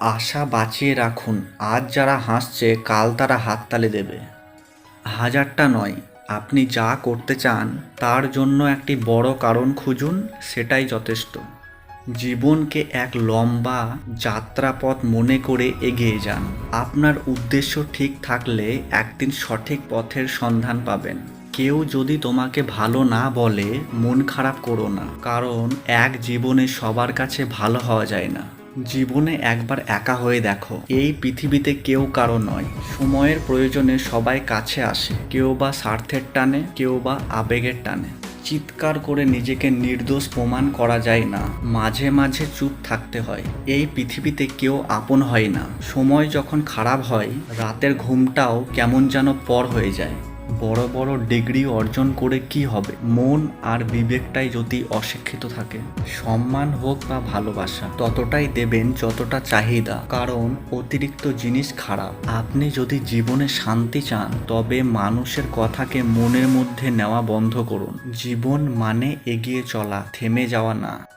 আশা বাঁচিয়ে রাখুন, আজ যারা হাসছে কাল তারা হাততালি দেবে। হাজারটা নয়, আপনি যা করতে চান তার জন্য একটি বড় কারণ খুঁজুন, সেটাই যথেষ্ট। জীবনকে এক লম্বা যাত্রাপথ মনে করে এগিয়ে যান। আপনার উদ্দেশ্য ঠিক থাকলে একদিন সঠিক পথের সন্ধান পাবেন। কেউ যদি তোমাকে ভালো না বলে মন খারাপ করো না, কারণ এক জীবনে সবার কাছে ভালো হওয়া যায় না। জীবনে একবার একা হয়ে দেখো, এই পৃথিবীতে কেউ কারো নয়। সময়ের প্রয়োজনে সবাই কাছে আসে, কেউ বা স্বার্থের টানে, কেউ বা আবেগের টানে। চিৎকার করে নিজেকে নির্দোষ প্রমাণ করা যায় না, মাঝে মাঝে চুপ থাকতে হয়। এই পৃথিবীতে কেউ আপন হয় না। সময় যখন খারাপ হয়, রাতের ঘুমটাও কেমন যেন পর হয়ে যায়। বড় বড় ডিগ্রি অর্জন করে কি হবে, মন আর বিবেকটাই যদি অশিক্ষিত থাকে। সম্মান হোক বা ভালোবাসা ততটাই দেবেন যতটা চাহিদা, কারণ অতিরিক্ত জিনিস খারাপ। আপনি যদি জীবনে শান্তি চান তবে মানুষের কথাকে মনের মধ্যে নেওয়া বন্ধ করুন। জীবন মানে এগিয়ে চলা, থেমে যাওয়া না।